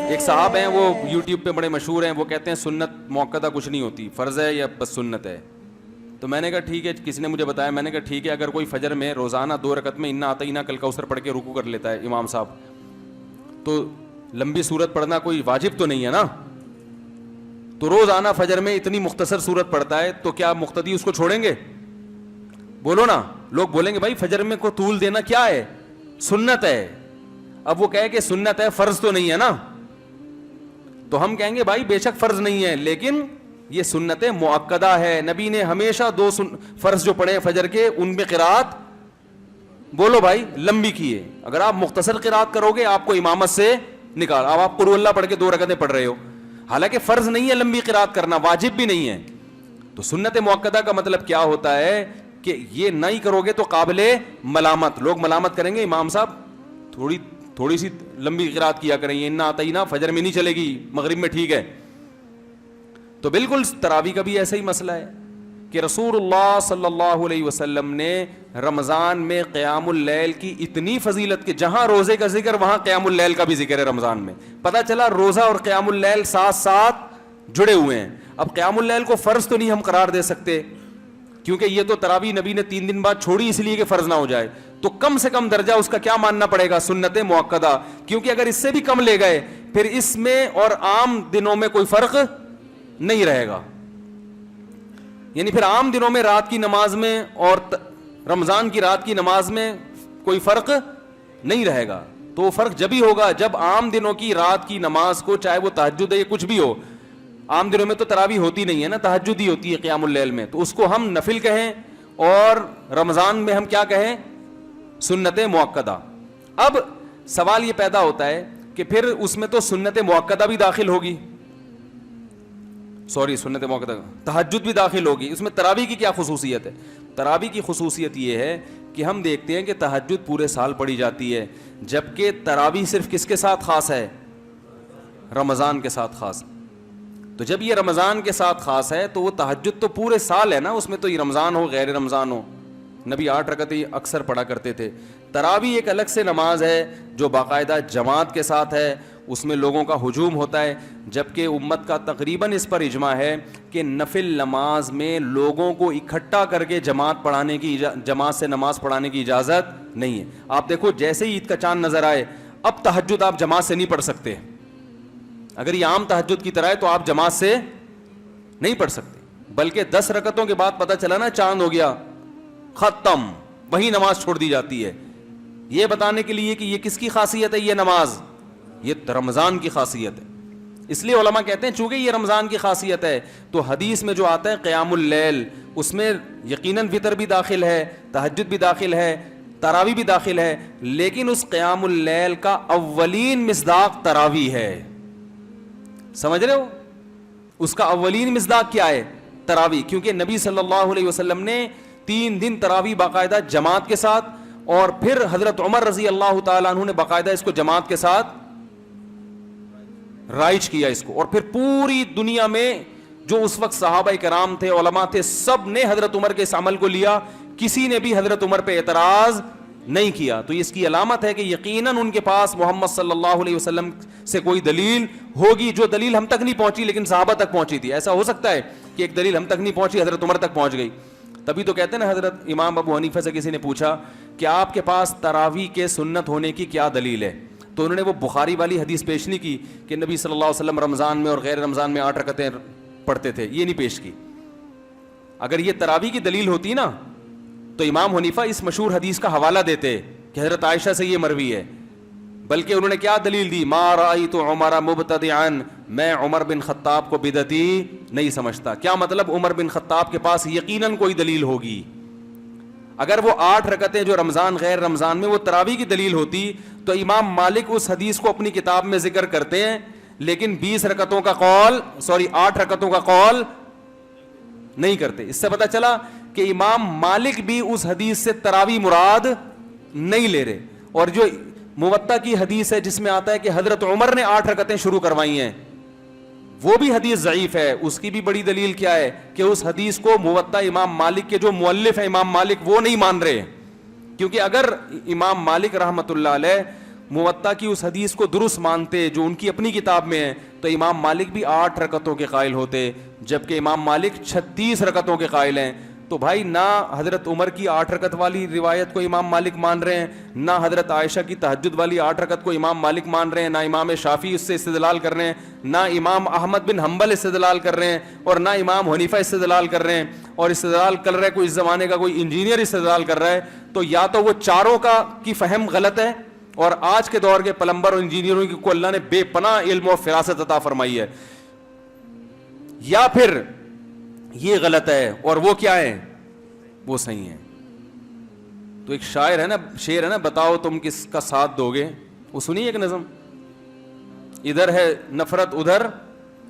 ایک صاحب ہیں وہ یوٹیوب پہ بڑے مشہور ہیں, وہ کہتے ہیں سنت موقدہ کچھ نہیں ہوتی, فرض ہے یا بس سنت ہے. تو میں نے کہا ٹھیک ہے, کسی نے مجھے بتایا, میں نے کہا ٹھیک ہے, اگر کوئی فجر میں روزانہ 2 رکعت میں انا اعطیناک الکوثر پڑھ کے رکوع کر لیتا ہے امام صاحب, تو لمبی سورت پڑھنا کوئی واجب تو نہیں ہے نا, تو روزانہ فجر میں اتنی مختصر سورت پڑھتا ہے, تو کیا مقتدی اس کو چھوڑیں گے؟ بولو نا. لوگ بولیں گے بھائی فجر میں کو طول دینا کیا ہے, سنت ہے. اب وہ کہے کہ سنت ہے, فرض تو نہیں ہے نا, تو ہم کہیں گے بھائی بے شک فرض نہیں ہے, لیکن یہ سنت مؤکدہ ہے. نبی نے ہمیشہ 2 فرض جو پڑھے فجر کے, ان میں قرات بولو بھائی لمبی کی ہے. اگر آپ مختصر قرات کرو گے آپ کو امامت سے نکال, اب آپ قل اللہ پڑھ کے 2 رکعتیں پڑھ رہے ہو, حالانکہ فرض نہیں ہے لمبی قرات کرنا, واجب بھی نہیں ہے. تو سنت مؤکدہ کا مطلب کیا ہوتا ہے کہ یہ نہیں کرو گے تو قابل ملامت, لوگ ملامت کریں گے امام صاحب تھوڑی سی لمبی قرات کیا کریں, یہ انا اعطینا فجر میں نہیں چلے گی, مغرب میں ٹھیک ہے. تو بالکل تراویح کا بھی ایسا ہی مسئلہ ہے کہ رسول اللہ صلی اللہ علیہ وسلم نے رمضان میں قیام اللیل کی اتنی فضیلت کہ جہاں روزے کا ذکر وہاں قیام اللیل کا بھی ذکر ہے رمضان میں. پتہ چلا روزہ اور قیام اللیل ساتھ ساتھ جڑے ہوئے ہیں. اب قیام اللیل کو فرض تو نہیں ہم قرار دے سکتے, کیونکہ یہ تو تراویح نبی نے 3 دن بعد چھوڑی اس لیے کہ فرض نہ ہو جائے, تو کم سے کم درجہ اس کا کیا ماننا پڑے گا, سنت مؤکدہ. کیونکہ اگر اس سے بھی کم لے گئے پھر اس میں اور عام دنوں میں کوئی فرق نہیں رہے گا. یعنی پھر عام دنوں میں رات کی نماز میں اور رمضان کی رات کی نماز میں کوئی فرق نہیں رہے گا. تو وہ فرق جب ہی ہوگا جب عام دنوں کی رات کی نماز کو, چاہے وہ تہجد ہے یا کچھ بھی ہو, عام دنوں میں تو تراویح ہوتی نہیں ہے نا, تہجد ہی ہوتی ہے قیام اللیل میں, تو اس کو ہم نفل کہیں, اور رمضان میں ہم کیا کہیں, سنت مؤکدہ. اب سوال یہ پیدا ہوتا ہے کہ پھر اس میں تو سنت مؤکدہ بھی داخل ہوگی, سنت مؤکدہ تہجد بھی داخل ہوگی, اس میں تراویح کی کیا خصوصیت ہے؟ تراویح کی خصوصیت یہ ہے کہ ہم دیکھتے ہیں کہ تہجد پورے سال پڑھی جاتی ہے, جبکہ تراویح صرف کس کے ساتھ خاص ہے, رمضان کے ساتھ خاص. تو جب یہ رمضان کے ساتھ خاص ہے تو وہ تہجد تو پورے سال ہے نا, اس میں تو یہ رمضان ہو غیر رمضان ہو, نبی 8 رکعتیں اکثر پڑھا کرتے تھے. تراویح ایک الگ سے نماز ہے جو باقاعدہ جماعت کے ساتھ ہے, اس میں لوگوں کا ہجوم ہوتا ہے, جبکہ امت کا تقریباً اس پر اجماع ہے کہ نفل نماز میں لوگوں کو اکٹھا کر کے جماعت سے نماز پڑھانے کی اجازت نہیں ہے. آپ دیکھو جیسے ہی عید کا چاند نظر آئے, اب تہجد آپ جماعت سے نہیں پڑھ سکتے. اگر یہ عام تہجد کی طرح ہے تو آپ جماعت سے نہیں پڑھ سکتے, بلکہ 10 رکعتوں کے بعد پتہ چلا نا چاند ہو گیا, ختم, وہی نماز چھوڑ دی جاتی ہے. یہ بتانے کے لیے کہ یہ کس کی خاصیت ہے, یہ نماز یہ رمضان کی خاصیت ہے. اس لیے علماء کہتے ہیں چونکہ یہ رمضان کی خاصیت ہے تو حدیث میں جو آتا ہے قیام اللیل, اس میں یقیناً وتر بھی داخل ہے, تہجد بھی داخل ہے, تراویح بھی داخل ہے, لیکن اس قیام اللیل کا اولین مصداق تراویح ہے. سمجھ رہے ہو, اس کا اولین مصداق کیا ہے, تراویح. کیونکہ نبی صلی اللہ علیہ وسلم نے 3 دن تراویح باقاعدہ جماعت کے ساتھ, اور پھر حضرت عمر رضی اللہ تعالیٰ عنہ نے باقاعدہ اس کو جماعت کے ساتھ رائج کیا اس کو, اور پھر پوری دنیا میں جو اس وقت صحابہ کرام تھے, علماء تھے, سب نے حضرت عمر کے اس عمل کو لیا, کسی نے بھی حضرت عمر پہ اعتراض نہیں کیا. تو اس کی علامت ہے کہ یقیناً ان کے پاس محمد صلی اللہ علیہ وسلم سے کوئی دلیل ہوگی, جو دلیل ہم تک نہیں پہنچی لیکن صحابہ تک پہنچی تھی. ایسا ہو سکتا ہے کہ ایک دلیل ہم تک نہیں پہنچی, حضرت عمر تک پہنچ گئی. تبھی تو کہتے ہیں نا, حضرت امام ابو حنیفہ سے کسی نے پوچھا کہ آپ کے پاس تراویح کے سنت ہونے کی کیا دلیل ہے, تو انہوں نے وہ بخاری والی حدیث پیش نہیں کی کہ نبی صلی اللہ علیہ وسلم رمضان میں اور غیر رمضان میں 8 رکعتیں پڑھتے تھے, یہ نہیں پیش کی. اگر یہ تراویح کی دلیل ہوتی نا تو امام حنیفہ اس مشہور حدیث کا حوالہ دیتے کہ حضرت عائشہ سے یہ مروی ہے, بلکہ انہوں نے کیا دلیل دی, ما رأیت عمر مبتدعا, میں عمر بن خطاب کو بدعتی نہیں سمجھتا. کیا مطلب, عمر بن خطاب کے پاس یقیناً کوئی دلیل ہوگی. اگر وہ 8 رکعتیں جو رمضان غیر رمضان میں وہ تراویح کی دلیل ہوتی تو امام مالک اس حدیث کو اپنی کتاب میں ذکر کرتے ہیں, لیکن 8 رکعتوں کا قول نہیں کرتے. اس سے پتہ چلا کہ امام مالک بھی اس حدیث سے تراویح مراد نہیں لے رہے. اور جو موطا کی حدیث ہے جس میں آتا ہے کہ حضرت عمر نے 8 رکعتیں شروع کروائی ہیں, وہ بھی حدیث ضعیف ہے. اس کی بھی بڑی دلیل کیا ہے کہ اس حدیث کو موطا امام مالک کے جو مؤلف ہیں امام مالک وہ نہیں مان رہے, کیونکہ اگر امام مالک رحمۃ اللہ علیہ موطا کی اس حدیث کو درست مانتے جو ان کی اپنی کتاب میں ہے تو امام مالک بھی 8 رکعتوں کے قائل ہوتے, جبکہ امام مالک 36 رکعتوں کے قائل ہیں. تو بھائی نہ حضرت عمر کی 8 رکعت والی روایت کو امام مالک مان رہے ہیں, نہ حضرت عائشہ کی تہجد والی 8 رکعت کو امام مالک مان رہے ہیں, نہ امام شافعی اس سے استدلال کر رہے ہیں, نہ امام احمد بن حنبل استدلال کر رہے ہیں, اور نہ امام حنیفہ استدلال کر رہے ہیں. اور استدلال کر رہا ہے کوئی اس زمانے کا کوئی انجینئر استدلال کر رہا ہے, تو یا تو وہ چاروں کی فہم غلط ہے, اور آج کے دور کے پلمبر اور انجینئروں کو اللہ نے بے پناہ علم و فراست عطا فرمائی ہے, یا پھر یہ غلط ہے اور وہ کیا ہے, وہ صحیح ہے. تو ایک شاعر ہے نا, شعر ہے نا, بتاؤ تم کس کا ساتھ دو گے, وہ سنی ایک نظم, ادھر ہے نفرت ادھر,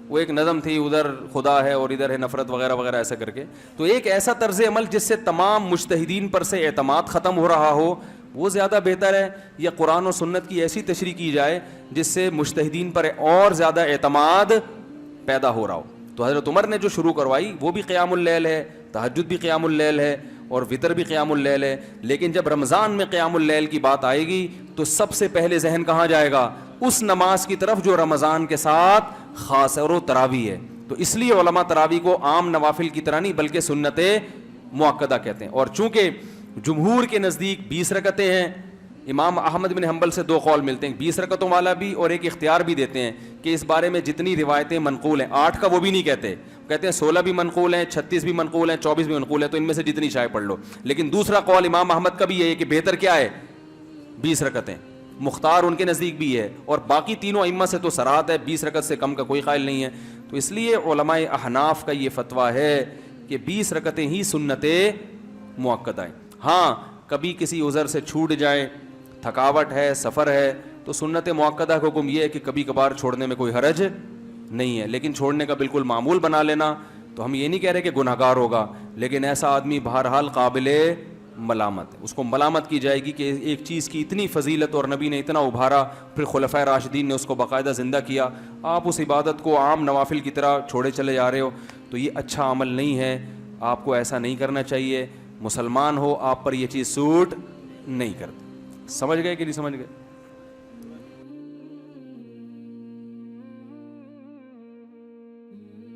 وہ ایک نظم تھی, ادھر خدا ہے اور ادھر ہے نفرت وغیرہ وغیرہ ایسا کر کے. تو ایک ایسا طرز عمل جس سے تمام مجتہدین پر سے اعتماد ختم ہو رہا ہو وہ زیادہ بہتر ہے, یا قرآن و سنت کی ایسی تشریح کی جائے جس سے مجتہدین پر اور زیادہ اعتماد پیدا ہو رہا ہو. تو حضرت عمر نے جو شروع کروائی وہ بھی قیام اللیل ہے, تہجد بھی قیام اللیل ہے, اور وطر بھی قیام اللیل ہے. لیکن جب رمضان میں قیام اللیل کی بات آئے گی تو سب سے پہلے ذہن کہاں جائے گا, اس نماز کی طرف جو رمضان کے ساتھ خاص ہے, اور وہ تراویح ہے. تو اس لیے علماء تراویح کو عام نوافل کی طرح نہیں بلکہ سنت مؤکدہ کہتے ہیں. اور چونکہ جمہور کے نزدیک 20 رکعتیں ہیں, امام احمد بن حنبل سے 2 قول ملتے ہیں, 20 رکعتوں والا بھی, اور ایک اختیار بھی دیتے ہیں کہ اس بارے میں جتنی روایتیں منقول ہیں, 8 کا وہ بھی نہیں کہتے, کہتے ہیں 16 بھی منقول ہیں, 36 بھی منقول ہیں, 24 بھی منقول ہیں, تو ان میں سے جتنی چاہے پڑھ لو. لیکن دوسرا قول امام احمد کا بھی ہے کہ بہتر کیا ہے, 20 رکعتیں, مختار ان کے نزدیک بھی ہے, اور باقی تینوں ائمہ سے تو صراحت ہے 20 رکعت سے کم کا کوئی قائل نہیں ہے. تو اس لیے علماء احناف کا یہ فتویٰ ہے کہ 20 رکعتیں ہی سنت مؤکدہ ہیں. ہاں کبھی کسی عذر سے چھوٹ جائے, تھکاوٹ ہے, سفر ہے, تو سنت مؤکدہ کا حکم یہ ہے کہ کبھی کبھار چھوڑنے میں کوئی حرج نہیں ہے, لیکن چھوڑنے کا بالکل معمول بنا لینا, تو ہم یہ نہیں کہہ رہے کہ گناہگار ہوگا, لیکن ایسا آدمی بہرحال قابل ملامت ہے, اس کو ملامت کی جائے گی کہ ایک چیز کی اتنی فضیلت اور نبی نے اتنا ابھارا, پھر خلفائے راشدین نے اس کو باقاعدہ زندہ کیا, آپ اس عبادت کو عام نوافل کی طرح چھوڑے چلے جا رہے ہو, تو یہ اچھا عمل نہیں ہے, آپ کو ایسا نہیں کرنا چاہیے. مسلمان ہو, آپ پر یہ چیز سوٹ نہیں کرتی. سمجھ گئے کہ نہیں سمجھ گئے؟